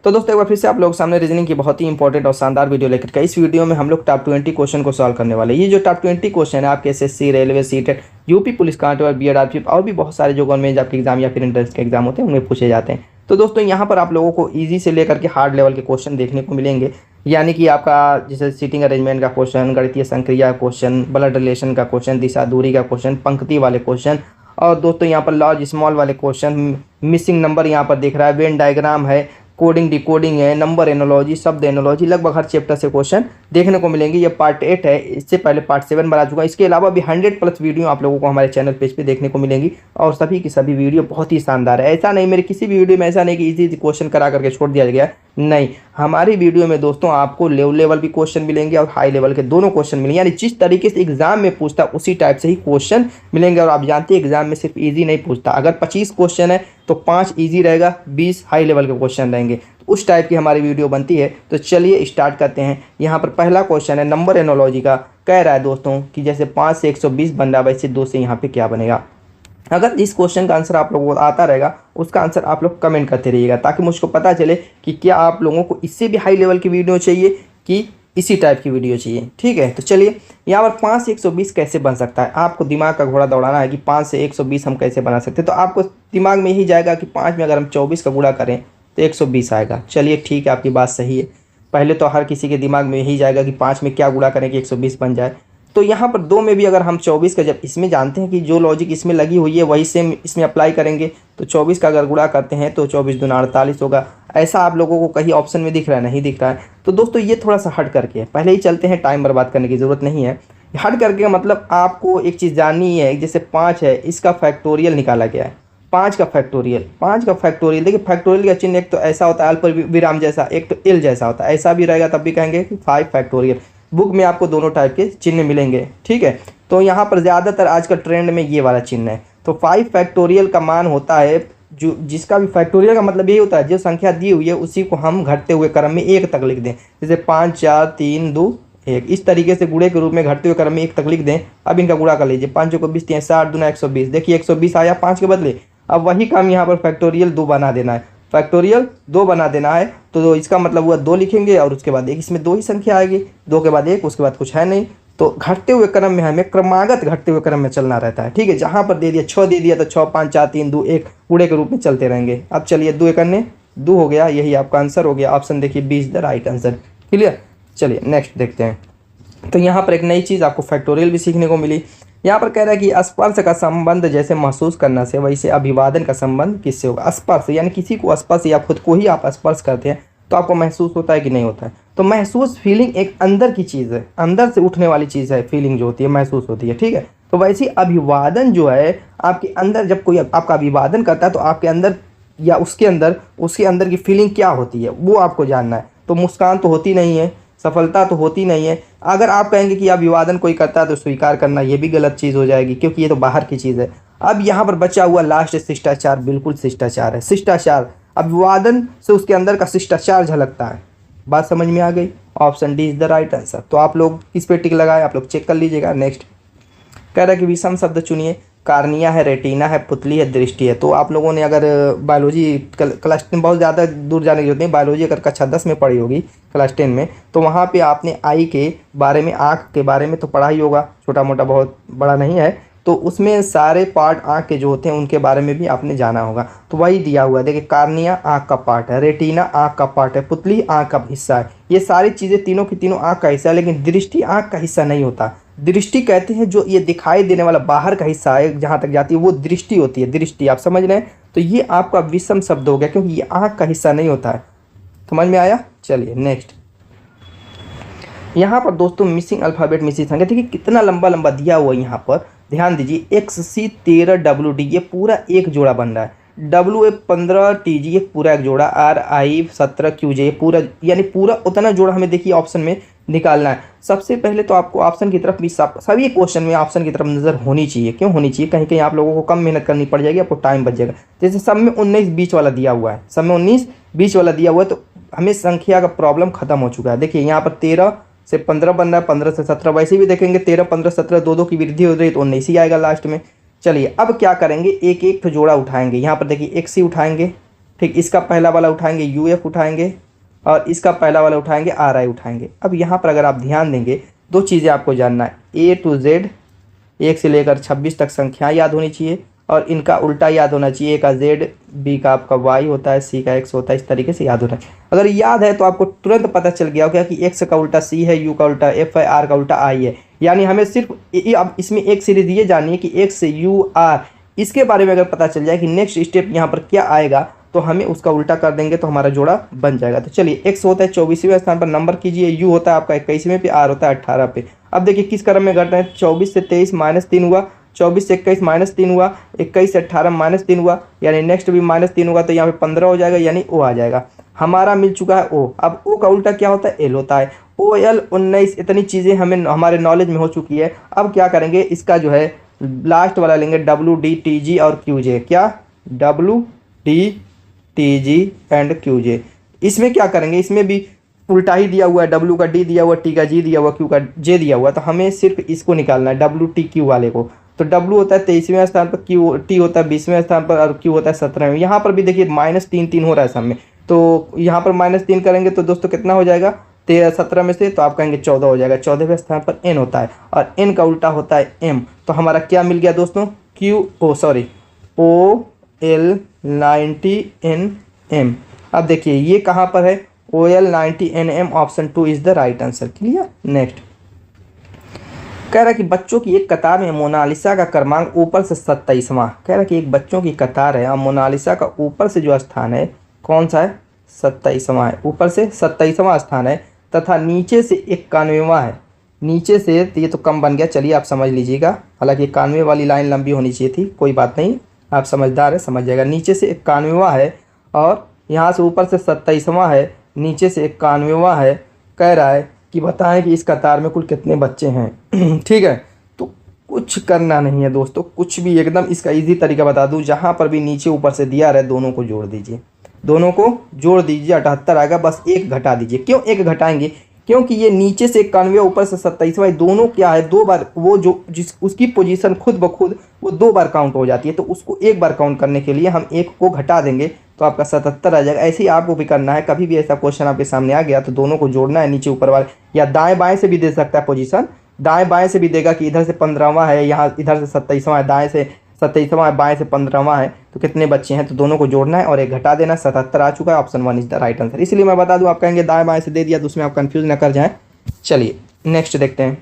तो दोस्तों एक बार फिर से आप लोगों के सामने रीजनिंग की बहुत ही इंपॉर्टेंट और शानदार वीडियो लेकर के इस वीडियो में हम लोग टॉप 20 क्वेश्चन को सॉल्व करने वाले हैं। ये जो टॉप 20 क्वेश्चन है आपके SSC, railway, CTET, UP police constable, BEd, और भी बहुत सारे जो गवर्नमेंट आपके एग्जाम या फिर इंट्रेंस के एग्जाम होते हैं उनमें पूछे जाते हैं। तो दोस्तों यहाँ पर आप लोगों को ईजी से लेकर के हार्ड लेवल के क्वेश्चन देखने को मिलेंगे। यानी कि आपका जैसे सीटिंग अरेंजमेंट का क्वेश्चन, गणितीय संक्रिया क्वेश्चन, ब्लड रिलेशन का क्वेश्चन, दिशा दूरी का क्वेश्चन, पंक्ति वाले क्वेश्चन, और दोस्तों यहाँ पर लार्ज स्मॉल वाले क्वेश्चन, मिसिंग नंबर यहाँ पर दिख रहा है, वेन डायग्राम है, कोडिंग डिकोडिंग है, नंबर एनोलॉजी, शब्द एनोलॉजी, लगभग हर चैप्टर से क्वेश्चन देखने को मिलेंगे। ये पार्ट 8 है, इससे पहले पार्ट 7 बना चुका है। इसके अलावा भी 100+ वीडियो आप लोगों को हमारे चैनल पेज पे देखने को मिलेंगी और सभी की सभी वीडियो बहुत ही शानदार है। ऐसा नहीं मेरे किसी भी वीडियो में ऐसा नहीं कि इजी क्वेश्चन करा करके छोड़ दिया गया, नहीं, हमारी वीडियो में दोस्तों आपको लो लेवल भी क्वेश्चन मिलेंगे और हाई लेवल के दोनों क्वेश्चन मिलेंगे। यानी जिस तरीके से एग्जाम में पूछता उसी टाइप से ही क्वेश्चन मिलेंगे। और आप जानते हैं एग्जाम में सिर्फ इजी नहीं पूछता, अगर 25 क्वेश्चन है तो 5 इजी रहेगा, 20 हाई लेवल के क्वेश्चन रहेंगे। तो उस टाइप की हमारी वीडियो बनती है। तो चलिए स्टार्ट करते हैं। यहाँ पर पहला क्वेश्चन है नंबर एनोलॉजी का। कह रहा है दोस्तों कि जैसे 5 से 120 बन रहा है वैसे 2 से यहाँ पे क्या बनेगा। अगर इस क्वेश्चन का आंसर आप लोगों को आता रहेगा उसका आंसर आप लोग कमेंट करते रहिएगा, ताकि मुझको पता चले कि क्या आप लोगों को इससे भी हाई लेवल की वीडियो चाहिए कि इसी टाइप की वीडियो चाहिए। ठीक है, तो चलिए यहाँ पर 5 से 120 कैसे बन सकता है। आपको दिमाग का घोड़ा दौड़ाना है कि 5 से 120 हम कैसे बना सकते हैं। तो आपको दिमाग में यही जाएगा कि 5 में अगर हम 24 का गुणा करें तो 120 आएगा। चलिए ठीक है, आपकी बात सही है। पहले तो हर किसी के दिमाग में यही जाएगा कि 5 में क्या गुणा करें कि 120 बन जाए। तो यहाँ पर 2 में भी अगर हम 24 का, जब इसमें जानते हैं कि जो लॉजिक इसमें लगी हुई है वही सेम इसमें अप्लाई करेंगे, तो 24 का अगर गुणा करते हैं तो 24 दूना 48 होगा। ऐसा आप लोगों को कहीं ऑप्शन में दिख रहा है? नहीं दिख रहा है। तो दोस्तों ये थोड़ा सा हट करके है, पहले ही चलते हैं, टाइम बर्बाद करने की ज़रूरत नहीं है। हट करके का मतलब आपको एक चीज़ जाननी है, जैसे 5 है इसका फैक्टोरियल निकाला गया है। 5 का फैक्टोरियल देखिए, फैक्टोरियल का चिन्ह एक तो ऐसा होता है अल्प विराम जैसा, एक तो एल जैसा होता है, ऐसा भी रहेगा तब भी कहेंगे कि 5 फैक्टोरियल। बुक में आपको दोनों टाइप के चिन्ह मिलेंगे। ठीक है, तो यहाँ पर ज़्यादातर आजकल ट्रेंड में ये वाला चिन्ह है। तो 5 फैक्टोरियल का मान होता है जो जिसका भी फैक्टोरियल का मतलब यही होता है जो संख्या दी हुई है उसी को हम घटते हुए क्रम में 1 तक लिख दें। जैसे 5 4 3 2 1, इस तरीके से गुणे के रूप में घटते हुए क्रम में 1 तक लिख दें। अब इनका गुणा कर लीजिए, 5 को 20 3 60 दूना 120। देखिए 120 आया 5 के बदले। अब वही काम यहाँ पर फैक्टोरियल 2 बना देना है, फैक्टोरियल 2 बना देना है। तो इसका मतलब हुआ 2 लिखेंगे और उसके बाद 1, इसमें 2 ही संख्या आएगी, 2 के बाद 1, उसके बाद कुछ है नहीं। तो घटते हुए क्रम में हमें क्रमागत घटते हुए क्रम में चलना रहता है। ठीक है, जहाँ पर दे दिया 6 दे दिया तो 6 5 4 3 2 1 गुणे के रूप में चलते रहेंगे। अब चलिए 2 एकन्ने 2 हो गया, यही आपका आंसर हो गया। ऑप्शन देखिए B is the right answer. Clear, चलिए नेक्स्ट देखते हैं। तो यहाँ पर एक नई चीज़ आपको फैक्टोरियल भी सीखने को मिली। यहाँ पर कह रहा है कि स्पर्श का संबंध जैसे महसूस करना से वैसे अभिवादन का संबंध किससे होगा। स्पर्श यानी किसी को स्पर्श या खुद को ही आप स्पर्श करते हैं तो आपको महसूस होता है कि नहीं होता है। तो महसूस फीलिंग एक अंदर की चीज़ है, अंदर से उठने वाली चीज़ है, फीलिंग जो होती है महसूस होती है। ठीक है, तो वैसे अभिवादन जो है आपके अंदर, जब कोई आपका अभिवादन करता है तो आपके अंदर या उसके अंदर की फीलिंग क्या होती है वो आपको जानना है। तो मुस्कान तो होती नहीं है, सफलता तो होती नहीं है। अगर आप कहेंगे कि अभिवादन कोई करता है तो स्वीकार करना ये भी गलत चीज़ हो जाएगी, क्योंकि ये तो बाहर की चीज़ है। अब यहाँ पर बचा हुआ लास्ट शिष्टाचार, बिल्कुल शिष्टाचार है। शिष्टाचार, अभिवादन से उसके अंदर का शिष्टाचार झलकता है। बात समझ में आ गई? Option D is the right answer. तो आप लोग किस पे टिक लगाए आप लोग चेक कर लीजिएगा। नेक्स्ट कह रहा है कि विषम शब्द चुनिए। कार्निया है, रेटिना है, पुतली है, दृष्टि है। तो आप लोगों ने अगर बायोलॉजी क्लास 10 बहुत ज़्यादा दूर जाने की जरूरत नहीं, बायोलॉजी अगर कक्षा 10 में पढ़ी होगी क्लास 10 में, तो वहाँ पे आपने आई के बारे में, आँख के बारे में तो पढ़ा ही होगा, छोटा मोटा, बहुत बड़ा नहीं है। तो उसमें सारे पार्ट आँख के जो होते हैं उनके बारे में भी आपने जाना होगा। तो वही दिया हुआ है, देखिए कार्निया आँख का पार्ट है, रेटिना आँख का पार्ट है, पुतली आँख का हिस्सा है। ये सारी चीज़ें तीनों की तीनों आँख का हिस्सा है, लेकिन दृष्टि आँख का हिस्सा नहीं होता। दृष्टि कहते हैं जो ये दिखाई देने वाला बाहर का हिस्सा है जहाँ तक जाती है वो दृष्टि होती है। दृष्टि आप समझ रहे हैं? तो ये आपका विषम शब्द हो गया क्योंकि ये आँख का हिस्सा नहीं होता है। समझ में आया? चलिए नेक्स्ट। यहाँ पर दोस्तों मिसिंग अल्फ़ाबेट, मिसिंग संख्या, देखिए कितना लंबा लंबा दिया हुआ है। यहाँ पर ध्यान दीजिए, XC13WD ये पूरा एक जोड़ा बन रहा है। WA15TG ये पूरा एक जोड़ा, RI17QJ ये पूरा, यानी पूरा उतना जोड़ा हमें देखिए ऑप्शन में निकालना है। सबसे पहले तो आपको ऑप्शन की तरफ भी सभी क्वेश्चन में ऑप्शन की तरफ नज़र होनी चाहिए। क्यों होनी चाहिए? कहीं कहीं आप लोगों को कम मेहनत करनी पड़ जाएगी, आपको टाइम बच जाएगा। जैसे सब में 19 बीच वाला दिया हुआ है, सब में 19 बीच वाला दिया हुआ है, तो हमें संख्या का प्रॉब्लम खत्म हो चुका है। देखिए यहाँ पर 13 से 15 बन रहा है, 15 से 17, वैसे भी देखेंगे 13 15 17 2 2 की वृद्धि हो रही है तो 19 ही आएगा लास्ट में। चलिए अब क्या करेंगे, एक एक जोड़ा उठाएंगे। यहाँ पर देखिए XC उठाएंगे, ठीक, इसका पहला वाला उठाएंगे UF उठाएंगे और इसका पहला वाला उठाएंगे RI उठाएंगे। अब यहाँ पर अगर आप ध्यान देंगे, दो चीज़ें आपको जानना है, A to Z 1 से लेकर 26 तक संख्या याद होनी चाहिए और इनका उल्टा याद होना चाहिए। A का Z, B का आपका Y होता है, C का X होता है, इस तरीके से याद होना है। अगर याद है तो आपको तुरंत पता चल गया होगा कि X का उल्टा C है, U का उल्टा F है, R का उल्टा I है। यानी हमें सिर्फ अब इसमें एक सीरीज ये जाननी है कि X U R, इसके बारे में अगर पता चल जाए कि नेक्स्ट स्टेप यहाँ पर क्या आएगा तो हमें उसका उल्टा कर देंगे तो हमारा जोड़ा बन जाएगा। तो चलिए, X होता है 24वें स्थान पर, नंबर कीजिए, U होता है आपका 21वें पे, R होता है 18 पे। अब देखिए किस क्रम में घट रहे हैं, 24 से 23 -3 हुआ, 24 से 21 -3 हुआ, 21 से 18 -3 हुआ, यानी नेक्स्ट भी -3 होगा तो यहाँ पे 15 हो जाएगा, यानी O आ जाएगा। हमारा मिल चुका है O। अब O का उल्टा क्या होता है, L होता है। OL 19, इतनी चीज़ें हमें हमारे नॉलेज में हो चुकी है। अब क्या करेंगे, इसका जो है लास्ट वाला लेंगे WD TG और QJ। क्या, WD TG एंड QJ। इसमें क्या करेंगे, इसमें भी उल्टा ही दिया हुआ है, W का D दिया हुआ, T का G दिया हुआ, Q का J दिया हुआ, तो हमें सिर्फ इसको निकालना है, WTQ वाले को। तो W होता है 23वें स्थान पर, T होता है 20वें स्थान पर और Q होता है 17वें। यहाँ पर भी देखिए -3 हो रहा है सब में, तो यहाँ पर -3 करेंगे तो दोस्तों कितना हो जाएगा, 17 में से तो आप कहेंगे 14 हो जाएगा। 14वें स्थान पर N होता है और N का उल्टा होता है M। तो हमारा क्या मिल गया दोस्तों, OL 90NM। अब देखिए ये कहाँ पर है, OL 90NM, option 2 is the right answer. Clear. Next कह रहा है कि बच्चों की एक कतार में मोनालिसा का क्रमांक ऊपर से 27वां। कह रहा है कि एक बच्चों की कतार है और मोनालिसा का ऊपर से जो स्थान है कौन सा है, 27वां है। ऊपर से 27वां स्थान है तथा नीचे से 91वां है। नीचे से ये तो कम बन गया, चलिए आप समझ लीजिएगा, हालांकि 91 वाली लाइन लंबी होनी चाहिए थी, कोई बात नहीं, आप समझदार है, समझ जाएगा। नीचे से 91वां है और यहाँ से ऊपर से 27वां है, नीचे से 91वां है। कह रहा है कि बताएं कि इस कतार में कुल कितने बच्चे हैं। ठीक है, तो कुछ करना नहीं है दोस्तों, कुछ भी, एकदम इसका इजी तरीका बता दूं, जहाँ पर भी नीचे ऊपर से दिया रहे दोनों को जोड़ दीजिए, दोनों को जोड़ दीजिए, 78 आएगा, बस एक घटा दीजिए। क्यों एक घटाएंगे, क्योंकि ये नीचे से 91 ऊपर से 27वां, दोनों क्या है, 2 बार वो जो जिस उसकी पोजीशन खुद ब खुद वो 2 बार काउंट हो जाती है, तो उसको एक बार काउंट करने के लिए हम एक को घटा देंगे तो आपका 77 आ जाएगा। ऐसे ही आपको भी करना है, कभी भी ऐसा क्वेश्चन आपके सामने आ गया तो दोनों को जोड़ना है, नीचे ऊपर वाले, या दाएं बाएं से भी दे सकता है पोजीशन, दाएं बाएं से भी देगा कि इधर से 15वां है, यहाँ इधर से 27वां है, दाएं से 27वां है, बाएं से 15वां है, तो कितने बच्चे हैं, तो दोनों को जोड़ना है और एक घटा देना। 77 आ चुका है, option 1 is the right answer. इसलिए मैं बता दूं, आप कहेंगे दाएं बाएं से दे दिया तो उसमें आप कंफ्यूज ना कर जाएं। चलिए नेक्स्ट देखते हैं।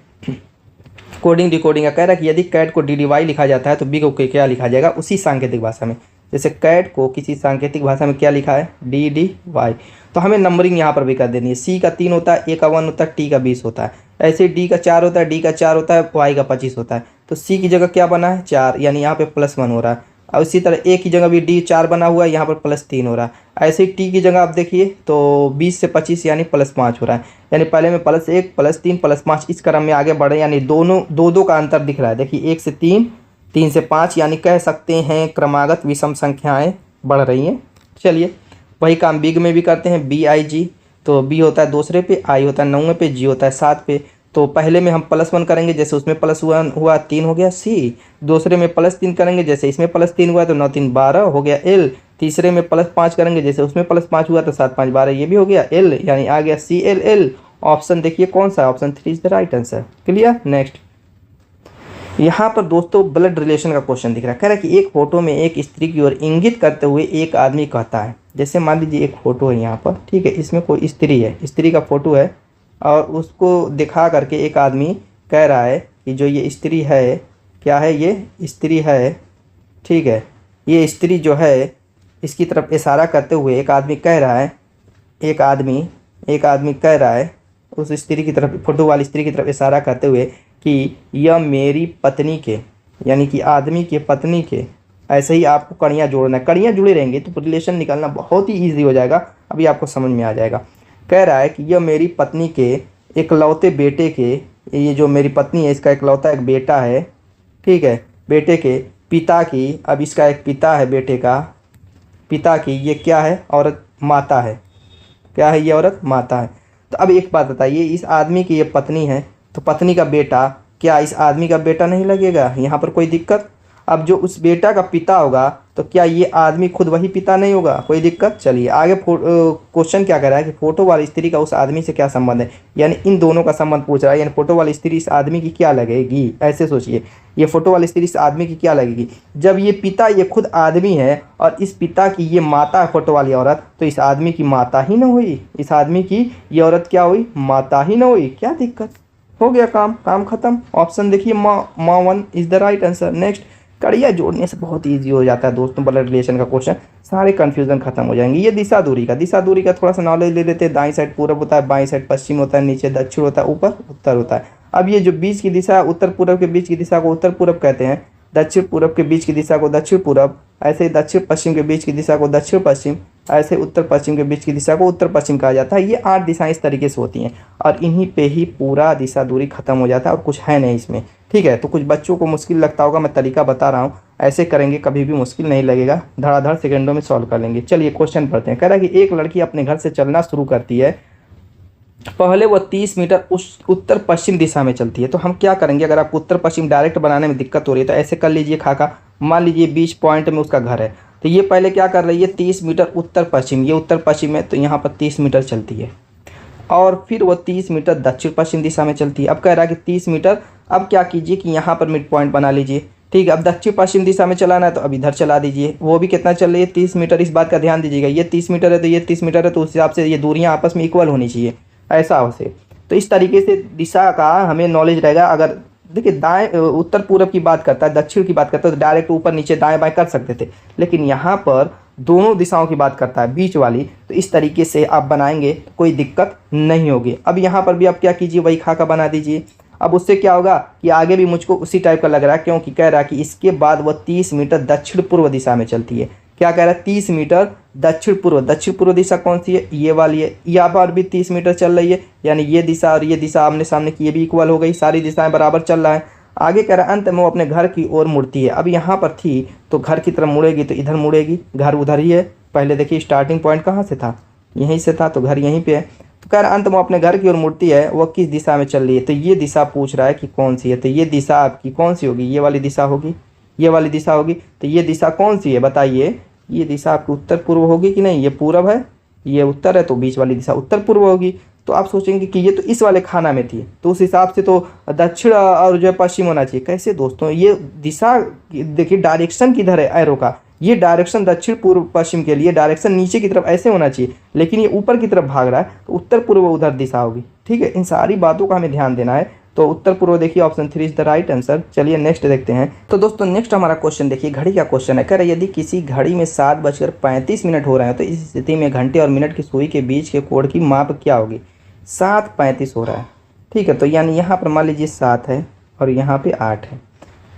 कोडिंग डिकोडिंग का कह रहा है कि यदि कैट को DDY लिखा जाता है तो बी को क्या लिखा जाएगा उसी सांकेतिक भाषा में। जैसे कैट को किसी सांकेतिक भाषा में क्या लिखा है, DDY, तो हमें नंबरिंग यहाँ पर भी कर देनी है। C का 3 होता है, A का 1 होता है, T का 20 होता है, ऐसे D का 4 होता है, D का 4 होता है, Y का 25 होता है, तो C की जगह क्या बना है 4, यानी यहाँ पे +1 हो रहा है। और इसी तरह A की जगह भी D 4 बना हुआ है, यहाँ पर +3 हो रहा है। ऐसे ही T की जगह आप देखिए तो 20 से 25 यानी +5 हो रहा है, यानी पहले में +1 +3 +5 इस क्रम में आगे बढ़े, यानी दोनों 2 का अंतर दिख रहा है। देखिए 1 से 3, 3 से 5, यानी कह सकते हैं क्रमागत विषम संख्याएं बढ़ रही हैं। चलिए वही काम बिग में भी करते हैं, BIG, तो B होता है दूसरे पे, I होता है 9वें पे, G होता है 7 पे। तो पहले में हम +1 करेंगे, जैसे उसमें +1 हुआ 3 हो गया C। दूसरे में +3 करेंगे, जैसे इसमें +3 हुआ तो 9 3 12 हो गया L। तीसरे में +5 करेंगे, जैसे उसमें +5 हुआ तो 7 5 12, ये भी हो गया L, यानी आ गया CLL। ऑप्शन देखिए कौन सा, option 3 is the right answer. Clear. Next यहाँ पर दोस्तों ब्लड रिलेशन का क्वेश्चन दिख रहा है। कह रहा है कि एक फोटो में एक स्त्री की ओर इंगित करते हुए एक आदमी कहता है, जैसे मान लीजिए एक फोटो है यहाँ पर, ठीक है, इसमें कोई स्त्री है, स्त्री का फोटो है और उसको दिखा करके एक आदमी कह रहा है कि जो ये स्त्री है, क्या है, ये स्त्री है, ठीक है, ये स्त्री जो है इसकी तरफ इशारा करते हुए एक आदमी कह रहा है, एक आदमी कह रहा है उस स्त्री की तरफ, फोटो वाली स्त्री की तरफ इशारा करते हुए कि यह मेरी पत्नी के, यानी कि आदमी के पत्नी के। ऐसे ही आपको कड़ियाँ जोड़ना है, कड़ियाँ जुड़े रहेंगे तो रिलेशन निकालना बहुत ही ईजी हो जाएगा, अभी आपको समझ में आ जाएगा। कह रहा है कि यह मेरी पत्नी के इकलौते बेटे के, ये जो मेरी पत्नी है इसका इकलौता एक बेटा है, ठीक है, बेटे के पिता की, अब इसका एक पिता है, बेटे का पिता की, ये क्या है, औरत, माता है, क्या है, ये औरत माता है। तो अब एक बात बताइए, इस आदमी की ये पत्नी है तो पत्नी का बेटा क्या इस आदमी का बेटा नहीं लगेगा, यहाँ पर कोई दिक्कत। अब जो उस बेटा का पिता होगा तो क्या ये आदमी खुद वही पिता नहीं होगा? कोई दिक्कत? चलिए आगे क्वेश्चन क्या कह रहा है कि फोटो वाली स्त्री का उस आदमी से क्या संबंध है, यानी इन दोनों का संबंध पूछ रहा है। यानी फोटो वाली स्त्री इस आदमी की क्या लगेगी? ऐसे सोचिए, ये फोटो वाली स्त्री इस आदमी की क्या लगेगी? जब ये पिता ये खुद आदमी है और इस पिता की ये माता है फोटो वाली औरत, तो इस आदमी की माता ही ना हुई? इस आदमी की ये औरत क्या हुई? माता ही ना हुई? क्या दिक्कत? हो गया काम, काम खत्म। ऑप्शन देखिए माँ 1 is the right answer. Next, कड़िया जोड़ने से बहुत इजी हो जाता है दोस्तों ब्लड रिलेशन का क्वेश्चन, सारे कंफ्यूजन खत्म हो जाएंगे। ये दिशा दूरी का थोड़ा सा नॉलेज ले लेते हैं। दाईं साइड पूरब होता है, बाईं साइड पश्चिम होता है, नीचे दक्षिण होता है, ऊपर उत्तर होता है। अब ये जो बीच की दिशा, उत्तर पूरब के बीच की दिशा को उत्तर पूरब कहते हैं, दक्षिण पूरब के बीच की दिशा को दक्षिण पूरब, ऐसे ही दक्षिण पश्चिम के बीच की दिशा को दक्षिण पश्चिम, ऐसे उत्तर पश्चिम के बीच की दिशा को उत्तर पश्चिम कहा जाता है। ये 8 दिशाएं इस तरीके से होती हैं और इन्हीं पे ही पूरा दिशा दूरी खत्म हो जाता है और कुछ है नहीं इसमें। ठीक है, तो कुछ बच्चों को मुश्किल लगता होगा, मैं तरीका बता रहा हूँ, ऐसे करेंगे कभी भी मुश्किल नहीं लगेगा, धड़ाधड़ सेकंडों में सॉल्व कर लेंगे। चलिए क्वेश्चन पढ़ते हैं। कह रहा है कि एक लड़की अपने घर से चलना शुरू करती है, पहले वो 30 मीटर उस उत्तर पश्चिम दिशा में चलती है। तो हम क्या करेंगे, अगर आपको उत्तर पश्चिम डायरेक्ट बनाने में दिक्कत हो रही है तो ऐसे कर लीजिए खाका, मान लीजिए 20 पॉइंट में उसका घर है, तो ये पहले क्या कर रही है, 30 मीटर उत्तर पश्चिम, ये उत्तर पश्चिम है तो यहाँ पर 30 मीटर चलती है और फिर वो 30 मीटर दक्षिण पश्चिम दिशा में चलती है। अब कह रहा है कि 30 मीटर, अब क्या कीजिए कि यहाँ पर मिड पॉइंट बना लीजिए। ठीक है, अब दक्षिण पश्चिम दिशा में चलाना है तो अब इधर चला दीजिए। वो भी कितना चल रही है, 30 मीटर। इस बात का ध्यान दीजिएगा, ये 30 मीटर है तो ये 30 मीटर है, तो उस हिसाब से ये दूरियाँ आपस में इक्वल होनी चाहिए, ऐसा उसे। तो इस तरीके से दिशा का हमें नॉलेज रहेगा। अगर देखिए दाएं उत्तर पूरब की बात करता है, दक्षिण की बात करता है तो डायरेक्ट ऊपर नीचे दाएं बाएं कर सकते थे, लेकिन यहाँ पर दोनों दिशाओं की बात करता है, बीच वाली, तो इस तरीके से आप बनाएंगे तो कोई दिक्कत नहीं होगी। अब यहाँ पर भी आप क्या कीजिए, वही खाका बना दीजिए। अब उससे क्या होगा कि आगे भी मुझको उसी टाइप का लग रहा है, क्योंकि कह रहा है कि इसके बाद वह 30 मीटर दक्षिण पूर्व दिशा में चलती है। क्या कह रहा है, 30 मीटर दक्षिण पूर्व दिशा कौन सी है, ये वाली है। यहाँ पर भी 30 मीटर चल रही है, यानी ये दिशा और ये दिशा आमने सामने की, ये भी इक्वल हो गई, सारी दिशाएं बराबर चल रहा है। आगे कह रहा है अंत में वो अपने घर की ओर मुड़ती है। अब यहाँ पर थी तो घर की तरफ मुड़ेगी तो इधर मुड़ेगी, घर उधर ही है। पहले देखिए स्टार्टिंग पॉइंट कहाँ से था, यहीं से था, तो घर यहीं पे है। तो कह रहा है अंत में अपने घर की ओर मुड़ती है, वह किस दिशा में चल रही है, तो ये दिशा पूछ रहा है कि कौन सी है। तो ये दिशा आपकी कौन सी होगी, ये वाली दिशा होगी, ये वाली दिशा होगी। तो ये दिशा कौन सी है बताइए, ये दिशा आपकी उत्तर पूर्व होगी कि नहीं, ये पूरब है, ये उत्तर है, तो बीच वाली दिशा उत्तर पूर्व होगी। तो आप सोचेंगे कि ये तो इस वाले खाना में थी, तो उस हिसाब से तो दक्षिण और जो है पश्चिम होना चाहिए। कैसे दोस्तों, ये दिशा देखिए डायरेक्शन किधर है एरो का, ये डायरेक्शन दक्षिण पूर्व पश्चिम के लिए डायरेक्शन नीचे की तरफ ऐसे होना चाहिए, लेकिन ये ऊपर की तरफ भाग रहा है तो उत्तर पूर्व उधर दिशा होगी। ठीक है, इन सारी बातों का हमें ध्यान देना है। तो उत्तर पूर्व देखिए option 3 is the right answer. चलिए नेक्स्ट देखते हैं। तो दोस्तों नेक्स्ट हमारा क्वेश्चन देखिए, घड़ी का क्वेश्चन है। कह रहा है यदि किसी घड़ी में 7:35 हो रहे हैं तो इस स्थिति में घंटे और मिनट की सुई के बीच के कोण की माप क्या होगी। 7:35 हो रहा है, ठीक है, तो यानी यहाँ पर मान लीजिए 7 है और यहाँ पे 8 है,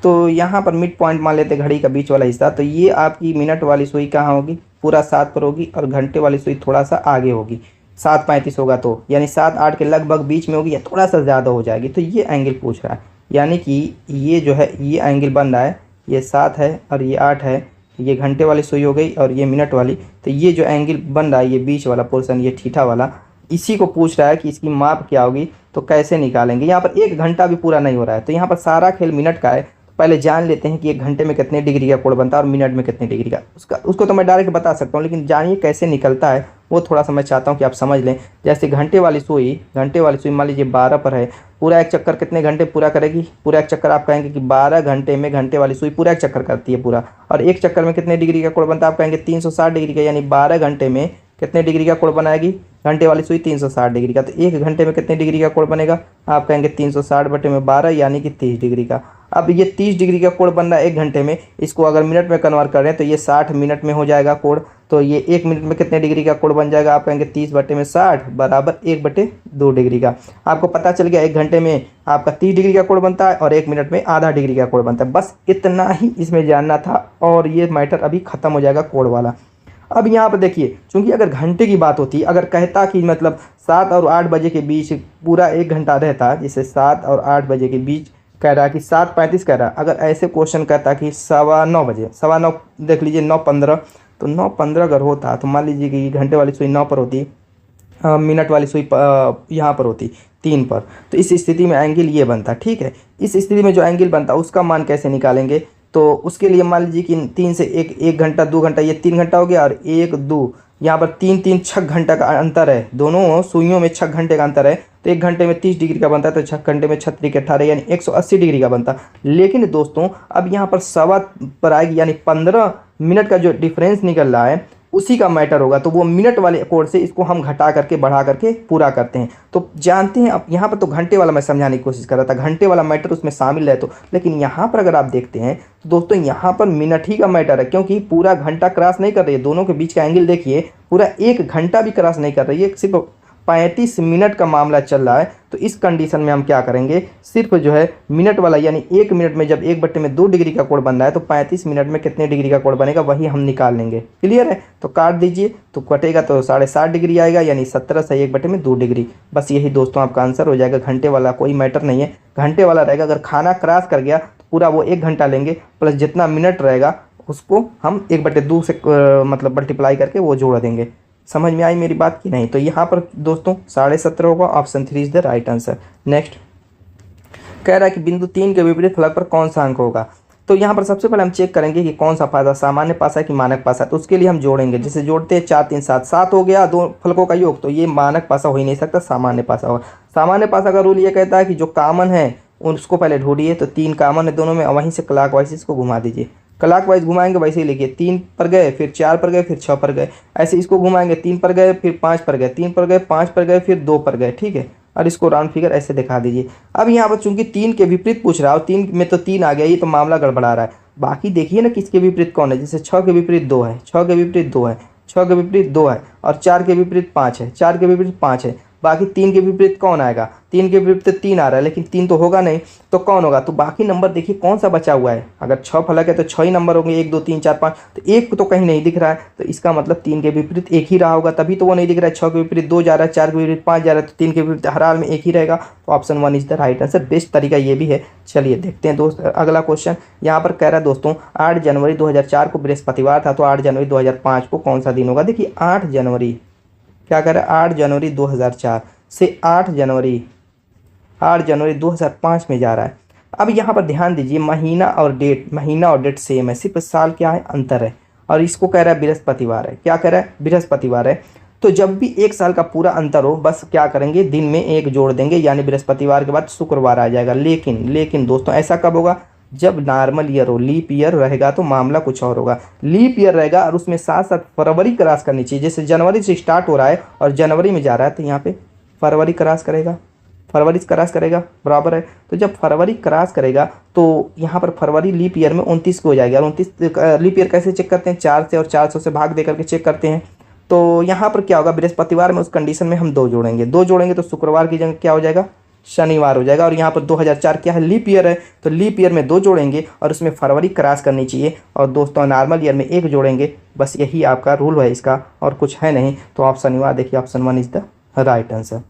तो यहाँ पर मिड पॉइंट मान लेते घड़ी का बीच वाला हिस्सा। तो ये आपकी मिनट वाली सुई कहाँ होगी, पूरा 7 पर होगी और घंटे वाली सुई थोड़ा सा आगे होगी। 7:35 होगा तो यानी 7-8 के लगभग बीच में होगी या थोड़ा सा ज़्यादा हो जाएगी। तो ये एंगल पूछ रहा है, यानी कि ये जो है ये एंगल बन रहा है, ये 7 है और ये 8 है, ये घंटे वाली सुई हो गई और ये मिनट वाली। तो ये जो एंगल बन रहा है, ये बीच वाला पोर्सन, ये थीटा वाला, इसी को पूछ रहा है कि इसकी माप क्या होगी। तो कैसे निकालेंगे, यहाँ पर 1 घंटा भी पूरा नहीं हो रहा है, तो यहाँ पर सारा खेल मिनट का है। पहले जान लेते हैं कि 1 घंटे में कितने डिग्री का कोण बनता है और मिनट में कितने डिग्री का, उसको तो मैं डायरेक्ट बता सकता हूँ, लेकिन जानिए कैसे निकलता है वो थोड़ा सा मैं चाहता हूँ कि आप समझ लें। जैसे घंटे वाली सुई मान लीजिए 12 पर है, पूरा एक चक्कर कितने घंटे पूरा करेगी, पूरा एक चक्कर आप कहेंगे कि 12 घंटे में घंटे वाली सुई पूरा एक चक्कर करती है पूरा, और एक चक्कर में कितने डिग्री का कोण बनता है आप कहेंगे 360 डिग्री का, यानी 12 घंटे में कितने डिग्री का कोण बनाएगी घंटे वाली सुई, 360 डिग्री का। तो 1 घंटे में कितने डिग्री का कोण बनेगा आप कहेंगे 360/12 यानी कि 30 डिग्री का। अब ये 30 डिग्री का कोण बन रहा है 1 घंटे में, इसको अगर मिनट में कन्वर्ट करें तो ये 60 मिनट में हो जाएगा कोण। तो ये 1 मिनट में कितने डिग्री का कोण बन जाएगा आप कहेंगे 30/60 बराबर 1/2 डिग्री का। आपको पता चल गया 1 घंटे में आपका 30 डिग्री का कोण बनता है और 1 मिनट में आधा डिग्री का कोण बनता है। बस इतना ही इसमें जानना था और ये मैटर अभी खत्म हो जाएगा कोण वाला। अब यहाँ पर देखिए, चूंकि अगर घंटे की बात होती, अगर कहता कि मतलब 7 और 8 बजे के बीच पूरा 1 घंटा रहता, जैसे 7 और 8 बजे के बीच कह रहा कि 7:35 कह रहा, अगर ऐसे क्वेश्चन कहता कि 9:15 बजे, 9:15 देख लीजिए 9:15, तो 9:15 अगर होता तो मान लीजिए कि घंटे वाली सुई 9 पर होती, मिनट वाली सुई यहाँ पर होती 3 पर, तो इस स्थिति में एंगल ये बनता। ठीक है, इस स्थिति में जो एंगल बनता उसका मान कैसे निकालेंगे, तो उसके लिए मान लीजिए कि 3 से 1 घंटा 2 घंटा, ये 3 घंटा हो गया, और 1 2 यहाँ पर 3 3 6 घंटा का अंतर है, दोनों सुइयों में 6 घंटे का अंतर है। तो 1 घंटे में 30 डिग्री का बनता है, तो 6 घंटे में 6 3 18 यानी 180 डिग्री का बनता। लेकिन दोस्तों अब यहाँ पर सवा पर आएगी, यानी 15 मिनट का जो डिफरेंस निकल रहा है उसी का मैटर होगा। तो वो मिनट वाले कोड से इसको हम घटा करके बढ़ा करके पूरा करते हैं। तो जानते हैं अब यहाँ पर तो घंटे वाला मैं समझाने की कोशिश कर रहा था, घंटे वाला मैटर उसमें शामिल है। तो लेकिन यहाँ पर अगर आप देखते हैं तो दोस्तों यहाँ पर मिनट ही का मैटर है, क्योंकि पूरा घंटा क्रॉस नहीं कर रही है। दोनों के बीच का एंगल देखिए, पूरा 1 घंटा भी क्रॉस नहीं कर रही है, सिर्फ 35 मिनट का मामला चल रहा है। तो इस कंडीशन में हम क्या करेंगे, सिर्फ जो है मिनट वाला, यानी 1 मिनट में जब 1/2 डिग्री का कोण बन रहा है तो 35 मिनट में कितने डिग्री का कोण बनेगा वही हम निकाल लेंगे। क्लियर है? तो काट दीजिए, तो कटेगा तो 7.5 डिग्री आएगा, यानी 17 से 1/2 डिग्री। बस यही दोस्तों आपका आंसर हो जाएगा। घंटे वाला कोई मैटर नहीं है, घंटे वाला रहेगा। अगर खाना क्रॉस कर गया तो पूरा वो 1 घंटा लेंगे, प्लस जितना मिनट रहेगा उसको हम 1/2 से मतलब मल्टीप्लाई करके वो जोड़ देंगे। समझ में आई मेरी बात की नहीं? तो यहाँ पर दोस्तों 17.5 होगा, option 3 is the right answer. Next कह रहा है कि बिंदु 3 के विपरीत फलक पर कौन सा अंक होगा। तो यहाँ पर सबसे पहले हम चेक करेंगे कि कौन सा पासा, सामान्य पासा है कि मानक पासा। तो उसके लिए हम जोड़ेंगे, जैसे जोड़ते हैं 4 3 7 7 हो गया, 2 फलकों का योग। तो ये मानक पासा हो ही नहीं सकता, सामान्य पासा होगा। सामान्य पासा का रूल ये कहता है कि जो कॉमन है उसको पहले ढूंढिए। तो 3 कॉमन है दोनों में, वहीं से क्लॉकवाइज इसको घुमा दीजिए। क्लॉकवाइज घुमाएंगे वैसे ही लिखिए, 3 पर गए, फिर 4 पर गए, फिर 6 पर गए। ऐसे इसको घुमाएंगे, 3 पर गए, फिर 5 पर गए, 3 पर गए, 5 पर गए, फिर 2 पर गए। ठीक है, और इसको राउंड फिगर ऐसे दिखा दीजिए। अब यहाँ पर चूंकि 3 के विपरीत पूछ रहा हो, 3 में तो 3 आ गया, ये तो मामला गड़बड़ा रहा है। बाकी देखिए ना किसके विपरीत कौन है, जैसे 6 के विपरीत 2 है, 6 के विपरीत 2 है, 6 के विपरीत 2 है, और 4 के विपरीत 5 है, 4 के विपरीत 5 है। बाकी 3 के विपरीत कौन आएगा, 3 के विपरीत 3 आ रहा है, लेकिन 3 तो होगा नहीं, तो कौन होगा। तो बाकी नंबर देखिए कौन सा बचा हुआ है। अगर 6 फलक है तो 6 ही नंबर होंगे, 1 2 3 4 5। तो एक तो कहीं नहीं दिख रहा है, तो इसका मतलब 3 के विपरीत 1 ही रहा होगा, तभी तो वो नहीं दिख रहा है। 6 के विपरीत 2 जा रहा है, 4 के विपरीत 5 जा रहा है, तो 3 के विपरीत हर हाल में 1 ही रहेगा। तो option 1 is the right answer. Best तरीका ये भी है। चलिए देखते हैं दोस्त अगला क्वेश्चन। यहाँ पर कह रहा है दोस्तों 8 जनवरी 2004 को बृहस्पतिवार था, तो 8 जनवरी 2005 को कौन सा दिन होगा। देखिए 8 जनवरी क्या कह रहा है, 8 जनवरी 2004 से 8 जनवरी 2005 में जा रहा है। अब यहाँ पर ध्यान दीजिए, महीना और डेट सेम है, सिर्फ साल क्या है, अंतर है। और इसको कह रहा है बृहस्पतिवार है। क्या कह रहा है, बृहस्पतिवार है। तो जब भी 1 साल का पूरा अंतर हो, बस क्या करेंगे, दिन में 1 जोड़ देंगे, यानी बृहस्पतिवार के बाद शुक्रवार आ जाएगा। लेकिन दोस्तों ऐसा कब होगा, जब नॉर्मल ईयर हो, लीप ईयर रहेगा तो मामला कुछ और होगा। लीप ईयर रहेगा और उसमें साथ साथ फरवरी क्रॉस करनी चाहिए। जैसे जनवरी से स्टार्ट हो रहा है और जनवरी में जा रहा है, तो यहाँ पे फरवरी क्रॉस करेगा, बराबर है। तो जब फरवरी क्रॉस करेगा तो यहाँ पर फरवरी लीप ईयर में 29 को हो जाएगा। और 29 लीप ईयर कैसे चेक करते हैं, 4 से, और 400 से भाग दे करके चेक करते हैं। तो यहाँ पर क्या होगा, बृहस्पतिवार में उस कंडीशन में हम 2 जोड़ेंगे, तो शुक्रवार की जगह क्या हो जाएगा, शनिवार हो जाएगा। और यहाँ पर 2004 क्या है, लीप ईयर है, तो लीप ईयर में 2 जोड़ेंगे और उसमें फरवरी क्रॉस करनी चाहिए। और दोस्तों नॉर्मल ईयर में 1 जोड़ेंगे। बस यही आपका रूल है इसका, और कुछ है नहीं। तो ऑप्शन हुआ, देखिए option 1 is the right answer.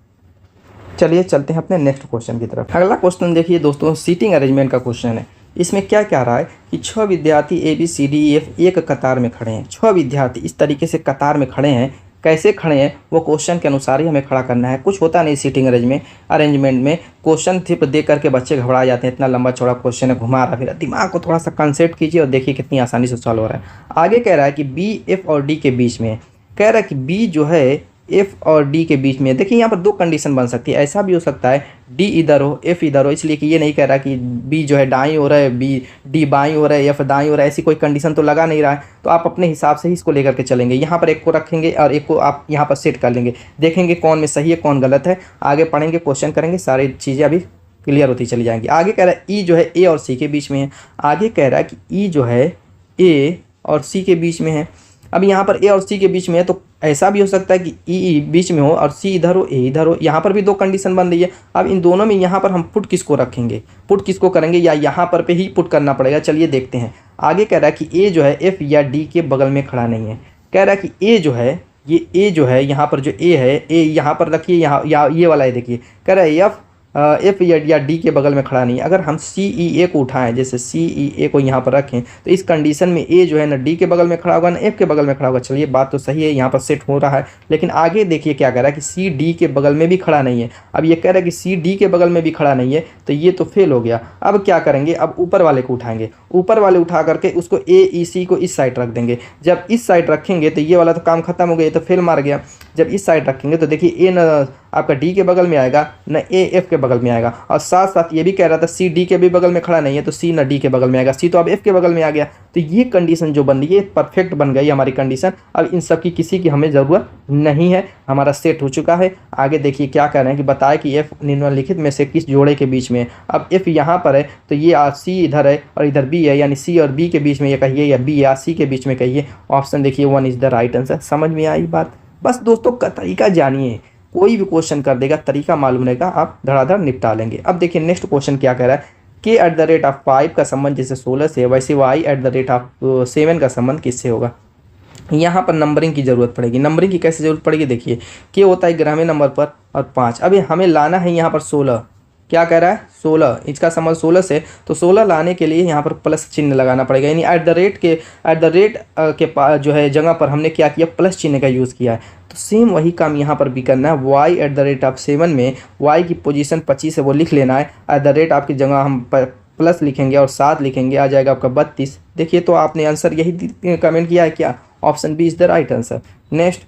चलिए चलते हैं अपने नेक्स्ट क्वेश्चन की तरफ। अगला क्वेश्चन देखिए दोस्तों, सीटिंग अरेंजमेंट का क्वेश्चन है। इसमें क्या क्या रहा है कि 6 विद्यार्थी ABCDEF एक कतार में खड़े हैं। 6 विद्यार्थी इस तरीके से कतार में खड़े हैं। कैसे खड़े हैं वो क्वेश्चन के अनुसार ही हमें खड़ा करना है। कुछ होता नहीं सीटिंग अरेंजमेंट में। क्वेश्चन सिर्फ देख करके बच्चे घबरा जाते हैं, इतना लंबा चौड़ा क्वेश्चन है, घुमा रहा। फिर दिमाग को थोड़ा सा कंसेप्ट कीजिए और देखिए कितनी आसानी से सॉल्व हो रहा है। आगे कह रहा है कि B, F और D के बीच में है। कह रहा है कि B जो है F और D के बीच में। देखिए यहाँ पर 2 कंडीशन बन सकती है। ऐसा भी हो सकता है D इधर हो, F इधर हो, इसलिए कि ये नहीं कह रहा कि B जो है दाईं हो रहा है, D बाईं हो रहा है, F दाईं हो रहा है। ऐसी कोई कंडीशन तो लगा नहीं रहा है। तो आप अपने हिसाब से ही इसको लेकर के चलेंगे। यहाँ पर एक को रखेंगे और एक को आप यहाँ पर सेट कर लेंगे, देखेंगे कौन में सही है कौन गलत है। आगे पढ़ेंगे, क्वेश्चन करेंगे, सारी चीज़ें अभी क्लियर होती चली जाएंगी। आगे कह रहा है E जो है A और C के बीच में है। आगे कह रहा है कि E जो है A और C के बीच में है। अब यहाँ पर A और C के बीच में है, तो ऐसा भी हो सकता है कि E बीच में हो और C इधर हो, A इधर हो। यहाँ पर भी 2 कंडीशन बन रही है। अब इन दोनों में यहाँ पर हम पुट किसको रखेंगे, पुट किसको करेंगे, या यहाँ पर पे ही पुट करना पड़ेगा। चलिए देखते हैं। आगे कह रहा है कि A जो है F या D के बगल में खड़ा नहीं है। कह रहा है कि A जो है, ये A जो है, यहाँ पर जो A है, A यहाँ पर रखिए, यहाँ ये वाला है देखिए। कह रहा है F एफ या डी के बगल में खड़ा नहीं है। अगर हम सी ई ए को उठाएं, जैसे सी ई ए को यहाँ पर रखें, तो इस कंडीशन में ए जो है ना डी के बगल में खड़ा होगा ना एफ के बगल में खड़ा होगा। चलिए बात तो सही है, यहाँ पर सेट हो रहा है। लेकिन आगे देखिए क्या कह रहा है कि सी डी के बगल में भी खड़ा नहीं है। अब ये कह रहा है कि सी डी के बगल में भी खड़ा नहीं है, तो ये तो फेल हो गया। अब क्या करेंगे, अब ऊपर वाले को उठाएंगे, ऊपर वाले उठा करके उसको ए ई सी को इस साइड रख देंगे। जब इस साइड रखेंगे तो ये वाला तो काम खत्म हो गया, ये तो फेल मार गया। जब इस साइड रखेंगे तो देखिए ए न आपका डी के बगल में आएगा, न ए एफ के बगल में आएगा। और साथ साथ ये भी कह रहा था सी डी के भी बगल में खड़ा नहीं है, तो सी न डी के बगल में आएगा, सी तो अब एफ के बगल में आ गया। तो ये कंडीशन जो बन रही है परफेक्ट बन गई हमारी कंडीशन। अब इन सब की किसी की हमें ज़रूरत नहीं है, हमारा सेट हो चुका है। आगे देखिए क्या कह रहे हैं कि बताए कि एफ निम्नलिखित में से किस जोड़े के बीच में है। अब एफ यहाँ पर है तो ये सी इधर है और इधर बी है, यानी सी और बी के बीच में ये कहिए या बी या सी के बीच में कहिए। ऑप्शन देखिए 1 इज़ द राइट आंसर। समझ में आई बात? बस दोस्तों का तरीका जानिए, कोई भी क्वेश्चन कर देगा, तरीका मालूम रहेगा, आप धड़ाधड़ निपटा लेंगे। अब देखिए नेक्स्ट क्वेश्चन क्या कह रहा है कि @5 का संबंध जैसे 16 से, वैसे y@7 का संबंध किससे होगा। यहाँ पर नंबरिंग की ज़रूरत पड़ेगी। नंबरिंग की कैसे ज़रूरत पड़ेगी, देखिए के होता है 11वें नंबर पर और 5। अभी हमें लाना है यहाँ पर 16, क्या कह रहा है 16, इसका संबंध 16 से, तो 16 लाने के लिए यहाँ पर प्लस चिन्ह लगाना पड़ेगा। यानी एट द रेट के जो है जगह पर हमने क्या किया, प्लस चिन्ह का यूज़ किया है। तो सेम वही काम यहाँ पर भी करना है। y@7 में y की पोजीशन 25 है वो लिख लेना है। एट द रेट आपकी जगह हम प्लस लिखेंगे और 7 लिखेंगे, आ जाएगा आपका 32। देखिए तो आपने आंसर यही कमेंट किया है क्या, option B is the right answer. Next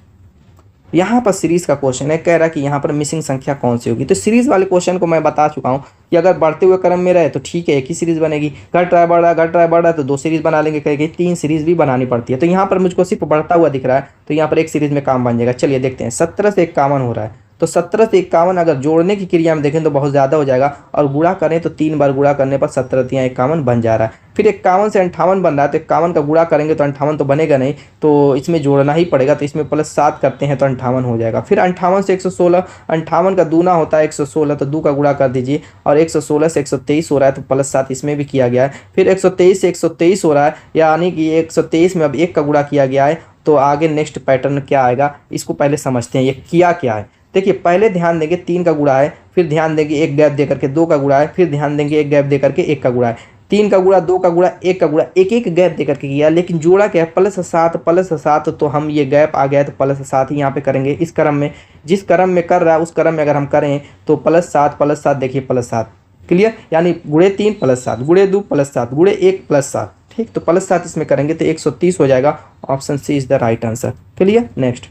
यहाँ पर सीरीज़ का क्वेश्चन है, कह रहा है कि यहाँ पर मिसिंग संख्या कौन सी होगी। तो सीरीज़ वाले क्वेश्चन को मैं बता चुका हूँ कि अगर बढ़ते हुए क्रम में रहे तो ठीक है एक ही सीरीज़ बनेगी, घट रहा है बढ़ रहा है तो 2 सीरीज़ बना लेंगे, कहेंगे 3 सीरीज़ भी बनानी पड़ती है। तो यहाँ पर मुझको सिर्फ बढ़ता हुआ दिख रहा है, तो यहाँ पर एक सीरीज़ में काम बन जाएगा। चलिए देखते हैं, 17 से 51 हो रहा है, तो 17 से 51 अगर जोड़ने की क्रिया में देखें तो बहुत ज़्यादा हो जाएगा, और गुणा करें तो 3 बार गुणा करने पर 17 × 51 बन जा रहा है। फिर 51 से 58 बन रहा है, तो 51 का गुणा करेंगे तो 58 तो बनेगा नहीं, तो इसमें जोड़ना ही पड़ेगा। तो इसमें +7 करते हैं तो 58 हो जाएगा। फिर 58 से 116, 58 का दूना होता है 116, तो 2 का गुणा कर दीजिए, और 116 से 123 हो रहा है, तो +7 इसमें भी किया गया है। फिर 123 से 123 हो रहा है, यानी कि 123 में अब 1 का गुणा किया गया है। तो आगे नेक्स्ट पैटर्न क्या आएगा, इसको पहले समझते हैं ये किया क्या है। देखिए पहले ध्यान देंगे 3 का गुणा है, फिर ध्यान देंगे 1 गैप दे करके 2 का गुणा है, फिर ध्यान देंगे 1 गैप दे करके 1 का गुणा है, 3 का गुणा, 2 का गुणा, 1 का गुणा, एक गैप दे करके किया। लेकिन जोड़ा क्या है, +7, तो हम ये गैप आ गया तो +7 ही यहाँ पे करेंगे। इस क्रम में जिस क्रम में कर रहा है उस क्रम में अगर हम करें तो +7 देखिए +7 क्लियर, यानी गुणे 3 +7, गुणे 2 +7, गुणे 1 +7, ठीक। तो +7 इसमें करेंगे तो 130 हो जाएगा। Option C is the right answer. Clear. Next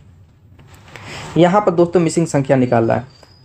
यहाँ पर दोस्तों मिसिंग संख्या निकालना है।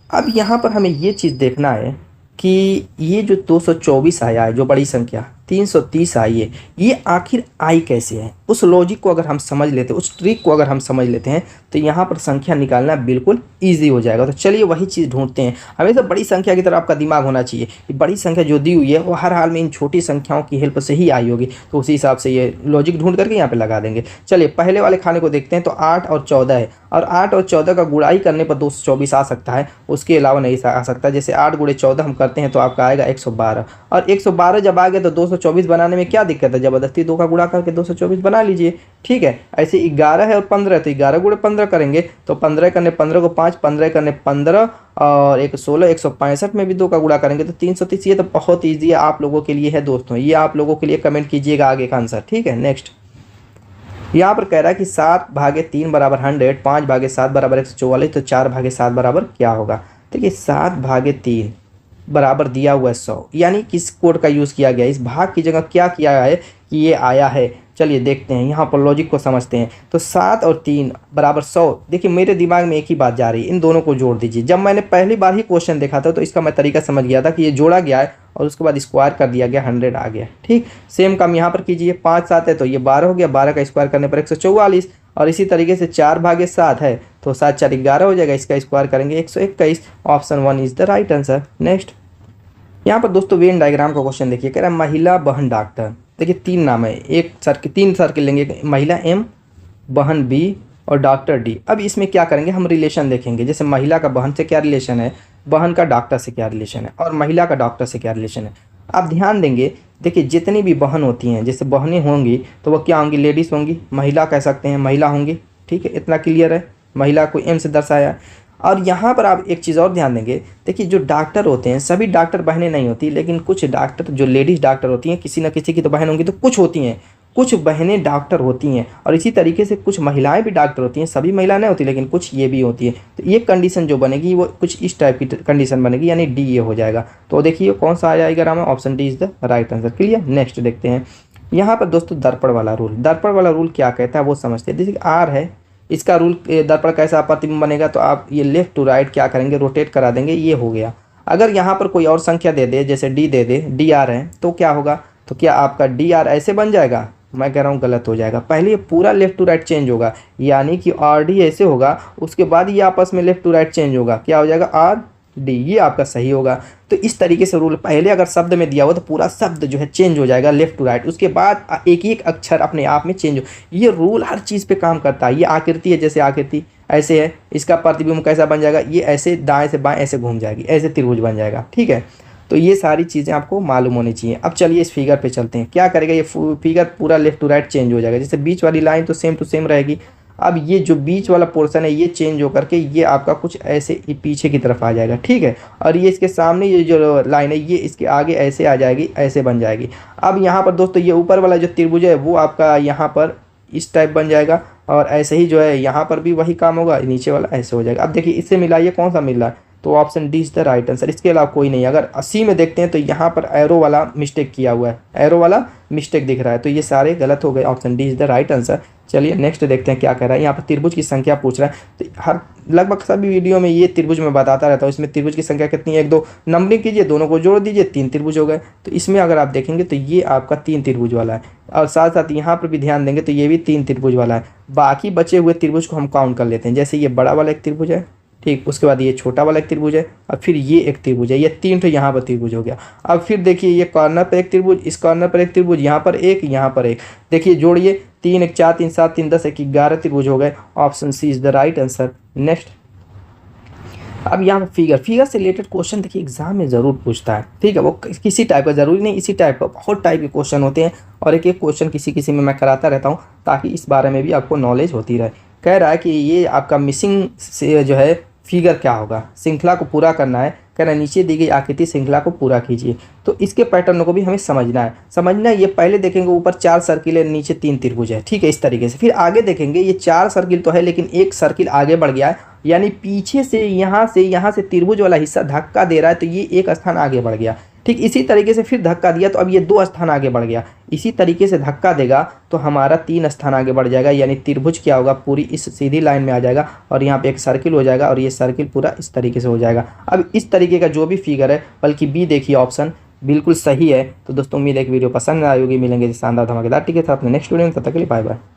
अब यहाँ पर हमें ये चीज़ देखना है कि ये जो 224 आया है, जो बड़ी संख्या 330 आई है, ये आखिर आई कैसे है। उस लॉजिक को अगर हम समझ लेते हैं, उस ट्रिक को अगर हम समझ लेते हैं, तो यहाँ पर संख्या निकालना बिल्कुल ईजी हो जाएगा। तो चलिए वही चीज़ ढूंढते हैं। हमेशा बड़ी संख्या की तरफ आपका दिमाग होना चाहिए कि बड़ी संख्या जो दी हुई है वो हर हाल में इन छोटी संख्याओं की हेल्प से ही आई होगी। तो उसी हिसाब से ये लॉजिक ढूंढ करके यहाँ पर लगा देंगे। चलिए पहले वाले खाने को देखते हैं। तो 8 और 14 है, और 8 और 14 का गुणाई करने पर 224 आ सकता है, उसके अलावा नहीं आ सकता। जैसे 8 × 14 हम करते हैं तो आपका आएगा 112, और 112 जब आ गया तो 224 बनाने में क्या दिक्कत है, ज़बरदस्ती 2 का गुणा करके 224 बना लीजिए, ठीक है। ऐसे 11 है और 15 है, तो 11 × 15 करेंगे तो 15 करने 15 को 5, 15 करने 15 और 1 16, 165 में भी 2 का गुणा करेंगे तो 330। ये तो बहुत ईजी है, आप लोगों के लिए है दोस्तों, ये आप लोगों के लिए कमेंट कीजिएगा आगे का आंसर, ठीक है। नेक्स्ट यहाँ पर कह रहा है कि 7/3 = 100, 5/7 = 144, तो 4/7 बराबर क्या होगा। देखिए 7/3 बराबर दिया हुआ है 100, यानी किस कोड का यूज़ किया गया, इस भाग की जगह क्या किया है कि ये आया है। चलिए देखते हैं, यहाँ पर लॉजिक को समझते हैं। तो 7 और 3 = 100। देखिए मेरे दिमाग में एक ही बात जा रही है, इन दोनों को जोड़ दीजिए। जब मैंने पहली बार ही क्वेश्चन देखा था तो इसका मैं तरीका समझ गया था कि ये जोड़ा गया है और उसके बाद स्क्वायर कर दिया गया, 100 आ गया, ठीक। सेम काम यहाँ पर कीजिए। 5 7 है तो ये 12 हो गया, 12 का स्क्वायर करने पर 144, और इसी तरीके से 4/7 है तो 7 4 11 हो जाएगा, इसका स्क्वायर करेंगे 121। Option 1 is the right answer. Next यहाँ पर दोस्तों वेन डायग्राम का क्वेश्चन देखिए, कह रहा है महिला बहन डॉक्टर। देखिए 3 नाम है, एक सर्किल 3 सर्किल लेंगे, महिला M, बहन B और डॉक्टर D। अब इसमें क्या करेंगे, हम रिलेशन देखेंगे। जैसे महिला का बहन से क्या रिलेशन है, बहन का डॉक्टर से क्या रिलेशन है, और महिला का डॉक्टर से क्या रिलेशन है। आप ध्यान देंगे, देखिए जितनी भी बहन होती हैं, जैसे बहनें होंगी तो वो क्या होंगी, लेडीज़ होंगी। महिला कह सकते हैं महिला होंगी, ठीक है, इतना क्लियर है। महिला को M से दर्शाया। और यहाँ पर आप एक चीज़ और ध्यान देंगे, देखिए जो डॉक्टर होते हैं सभी डॉक्टर बहनें नहीं होती, लेकिन कुछ डॉक्टर जो लेडीज़ डॉक्टर होती हैं, किसी न किसी की तो बहन होंगी, तो कुछ होती हैं, कुछ बहनें डॉक्टर होती हैं। और इसी तरीके से कुछ महिलाएं भी डॉक्टर होती हैं, सभी महिला नहीं होती लेकिन कुछ ये भी होती है। तो ये कंडीशन जो बनेगी वो कुछ इस टाइप की कंडीशन बनेगी, यानी डी ये हो जाएगा। तो देखिए कौन सा आ जाएगा Ram, option D is the right answer. Clear. Next देखते हैं यहाँ पर दोस्तों दर्पण वाला रूल। दर्पण वाला रूल क्या कहता है वो समझते हैं। जैसे आर है, इसका रूल दर्पण कैसा प्रतिबिंब बनेगा, तो आप ये लेफ्ट टू राइट क्या करेंगे, रोटेट करा देंगे, ये हो गया। अगर यहाँ पर कोई और संख्या दे दे, जैसे डी दे दे, डी आर है, तो क्या होगा, तो क्या आपका डी आर ऐसे बन जाएगा, मैं कह रहा हूँ गलत हो जाएगा। पहले ये पूरा लेफ्ट टू राइट चेंज होगा, यानी कि आर डी ऐसे होगा, उसके बाद ये आपस में लेफ्ट टू राइट चेंज होगा, क्या हो जाएगा आर डी, ये आपका सही होगा। तो इस तरीके से रूल, पहले अगर शब्द में दिया हुआ तो पूरा शब्द जो है चेंज हो जाएगा लेफ्ट टू राइट, उसके बाद एक एक अक्षर अपने आप में चेंज हो। ये रूल हर चीज़ पे काम करता है। ये आकृति है, जैसे आकृति ऐसे है, इसका प्रतिबिंब कैसा बन जाएगा, ये ऐसे दाएं से बाएं ऐसे घूम जाएगी, ऐसे त्रिभुज बन जाएगा। ठीक है, तो ये सारी चीज़ें आपको मालूम होनी चाहिए। अब चलिए इस फिगर पे चलते हैं, क्या करेगा ये फिगर पूरा लेफ्ट टू राइट चेंज हो जाएगा। जैसे बीच वाली लाइन तो सेम टू सेम रहेगी, अब ये जो बीच वाला पोर्शन है ये चेंज होकर के ये आपका कुछ ऐसे पीछे की तरफ आ जाएगा। ठीक है, और ये इसके सामने ये जो लाइन है ये इसके आगे ऐसे आ जाएगी, ऐसे बन जाएगी। अब यहाँ पर दोस्तों ये ऊपर वाला जो त्रिभुज है वो आपका यहाँ पर इस टाइप बन जाएगा, और ऐसे ही जो है यहाँ पर भी वही काम होगा, नीचे वाला ऐसे हो जाएगा। अब देखिए इससे मिलाइए कौन सा मिल रहा है, तो option D is the right answer. इसके अलावा कोई नहीं। अगर 80 में देखते हैं तो यहाँ पर एरो वाला मिस्टेक किया हुआ है, एरो वाला मिस्टेक दिख रहा है, तो ये सारे गलत हो गए। Option D is the right answer. चलिए नेक्स्ट देखते हैं क्या कह रहा है। यहाँ पर त्रिभुज की संख्या पूछ रहा है, तो हर लगभग सभी वीडियो में ये त्रिभुज में बताता रहता हूँ। इसमें त्रिभुज की संख्या कितनी है, 1 2 नंबरिंग कीजिए, दोनों को जोड़ दीजिए, 3 त्रिभुज हो गए। तो इसमें अगर आप देखेंगे तो ये आपका 3 त्रिभुज वाला है, और साथ साथ यहाँ पर भी ध्यान देंगे तो ये भी 3 त्रिभुज वाला है। बाकी बचे हुए त्रिभुज को हम काउंट कर लेते हैं। जैसे ये बड़ा वाला एक त्रिभुज है, ठीक, उसके बाद ये छोटा वाला एक त्रिभुज है, और फिर ये एक त्रिभुज है, ये 3 तो यहाँ पर त्रिभुज हो गया। अब फिर देखिए ये कॉर्नर पर एक त्रिभुज, इस कॉर्नर पर एक त्रिभुज, यहाँ पर एक, यहाँ पर एक, देखिए जोड़िए, 3 1 4 3 7 3 10 1 11 त्रिभुज हो गए। Option C is the right answer. Next, अब यहाँ फिगर से रिलेटेड क्वेश्चन देखिए एग्जाम में ज़रूर पूछता है। ठीक है, वो किसी टाइप का, ज़रूरी नहीं इसी टाइप का, बहुत टाइप के क्वेश्चन होते हैं, और एक एक क्वेश्चन किसी में मैं कराता रहता हूँ ताकि इस बारे में भी आपको नॉलेज होती रहे। कह रहा है कि ये आपका मिसिंग से जो है फिगर क्या होगा, श्रृंखला को पूरा करना है। कह रहा है नीचे दी गई आकृति श्रृंखला को पूरा कीजिए। तो इसके पैटर्न को भी हमें समझना है। ये पहले देखेंगे ऊपर 4 सर्किल है, नीचे 3 त्रिभुज है। ठीक है, इस तरीके से फिर आगे देखेंगे ये 4 सर्किल तो है लेकिन एक सर्किल आगे बढ़ गया है, यानी पीछे से यहाँ से त्रिभुज वाला हिस्सा धक्का दे रहा है, तो ये एक स्थान आगे बढ़ गया। ठीक इसी तरीके से फिर धक्का दिया तो अब ये 2 स्थान आगे बढ़ गया। इसी तरीके से धक्का देगा तो हमारा 3 स्थान आगे बढ़ जाएगा, यानी त्रिभुज क्या होगा, पूरी इस सीधी लाइन में आ जाएगा, और यहाँ पे एक सर्किल हो जाएगा, और ये सर्किल पूरा इस तरीके से हो जाएगा। अब इस तरीके का जो भी फिगर है, बल्कि बी देखिए ऑप्शन बिल्कुल सही है। तो दोस्तों उम्मीद है कि वीडियो पसंद आई होगी। मिलेंगे शानदार धमाकेदार टिके साथ में नेक्स्ट वीडियो में, तब तक के लिए बाय बाय।